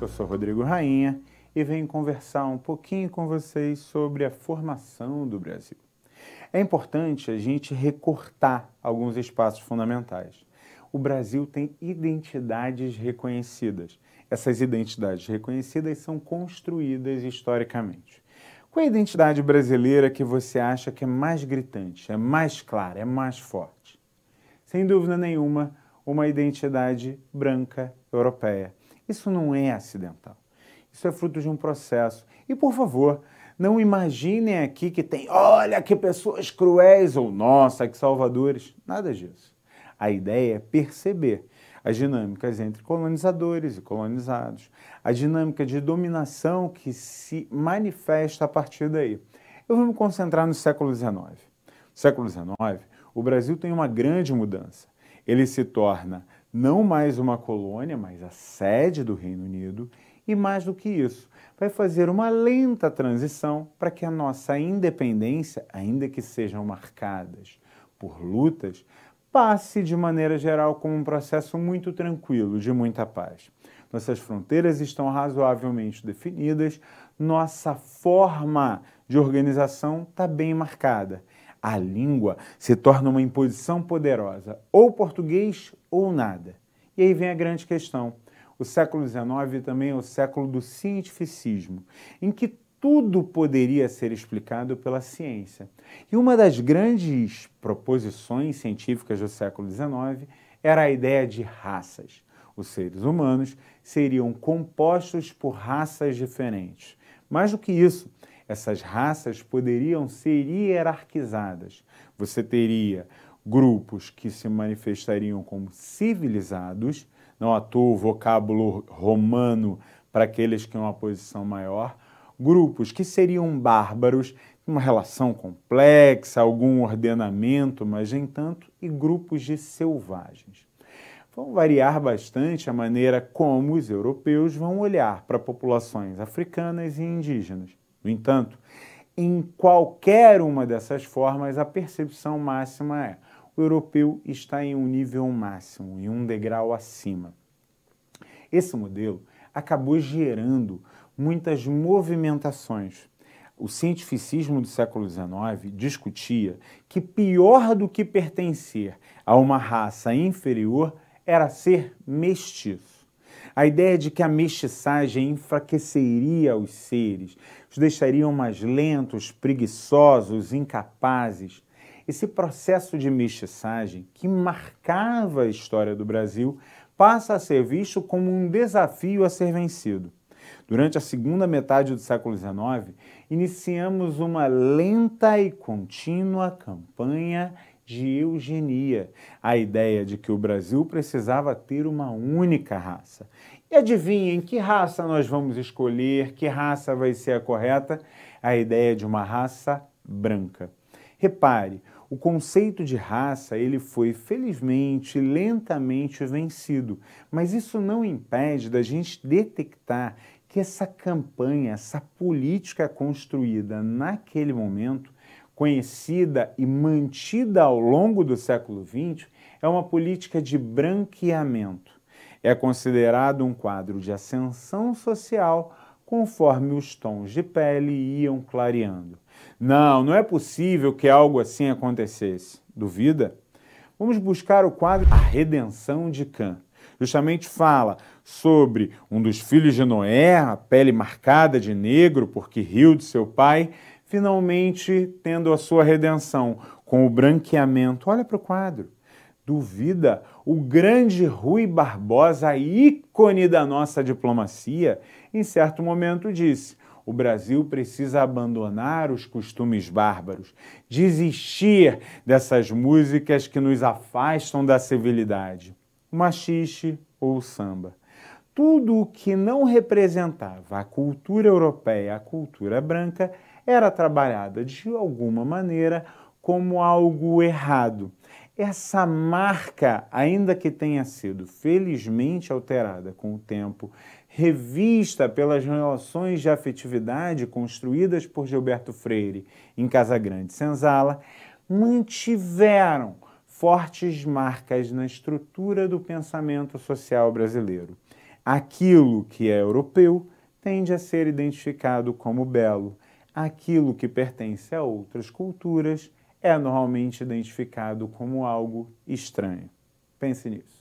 Eu sou Rodrigo Rainha e venho conversar um pouquinho com vocês sobre a formação do Brasil. É importante a gente recortar alguns espaços fundamentais. O Brasil tem identidades reconhecidas. Essas identidades reconhecidas são construídas historicamente. Qual é a identidade brasileira que você acha que é mais gritante, é mais clara, é mais forte? Sem dúvida nenhuma, uma identidade branca europeia. Isso não é acidental. Isso é fruto de um processo. E, por favor, não imaginem aqui que tem, olha que pessoas cruéis ou nossa, que salvadores. Nada disso. A ideia é perceber as dinâmicas entre colonizadores e colonizados, a dinâmica de dominação que se manifesta a partir daí. Eu vou me concentrar no século XIX. No século XIX, o Brasil tem uma grande mudança. Ele se torna não mais uma colônia, mas a sede do Reino Unido, e mais do que isso, vai fazer uma lenta transição para que a nossa independência, ainda que sejam marcadas por lutas, passe de maneira geral como um processo muito tranquilo, de muita paz. Nossas fronteiras estão razoavelmente definidas, nossa forma de organização está bem marcada. A língua se torna uma imposição poderosa, ou português ou nada. E aí vem a grande questão. O século XIX também é o século do cientificismo, em que tudo poderia ser explicado pela ciência. E uma das grandes proposições científicas do século XIX era a ideia de raças. Os seres humanos seriam compostos por raças diferentes. Mais do que isso, essas raças poderiam ser hierarquizadas. Você teria grupos que se manifestariam como civilizados, não à toa o vocábulo romano para aqueles que têm uma posição maior, grupos que seriam bárbaros, uma relação complexa, algum ordenamento, mas nem tanto, e grupos de selvagens. Vão variar bastante a maneira como os europeus vão olhar para populações africanas e indígenas. No entanto, em qualquer uma dessas formas, a percepção máxima é: o europeu está em um nível máximo, em um degrau acima. Esse modelo acabou gerando muitas movimentações. O cientificismo do século XIX discutia que pior do que pertencer a uma raça inferior era ser mestiço. A ideia de que a mestiçagem enfraqueceria os seres, os deixariam mais lentos, preguiçosos, incapazes. Esse processo de mestiçagem, que marcava a história do Brasil, passa a ser visto como um desafio a ser vencido. Durante a segunda metade do século XIX, iniciamos uma lenta e contínua campanha de eugenia, a ideia de que o Brasil precisava ter uma única raça. E adivinhem que raça nós vamos escolher, que raça vai ser a correta? A ideia de uma raça branca. Repare, o conceito de raça ele foi, felizmente, lentamente vencido, mas isso não impede da gente detectar que essa campanha, essa política construída naquele momento, conhecida e mantida ao longo do século XX, é uma política de branqueamento. É considerado um quadro de ascensão social conforme os tons de pele iam clareando. Não é possível que algo assim acontecesse. Duvida? Vamos buscar o quadro A Redenção de Cã. Justamente fala sobre um dos filhos de Noé, a pele marcada de negro porque riu de seu pai, finalmente tendo a sua redenção com o branqueamento. Olha para o quadro. Duvida? O grande Rui Barbosa, ícone da nossa diplomacia, em certo momento disse: o Brasil precisa abandonar os costumes bárbaros, desistir dessas músicas que nos afastam da civilidade. O machixe ou o samba. Tudo o que não representava a cultura europeia, a cultura branca, era trabalhada de alguma maneira como algo errado. Essa marca, ainda que tenha sido felizmente alterada com o tempo, revista pelas relações de afetividade construídas por Gilberto Freire em Casagrande Senzala, mantiveram fortes marcas na estrutura do pensamento social brasileiro. Aquilo que é europeu tende a ser identificado como belo. Aquilo que pertence a outras culturas é normalmente identificado como algo estranho. Pense nisso.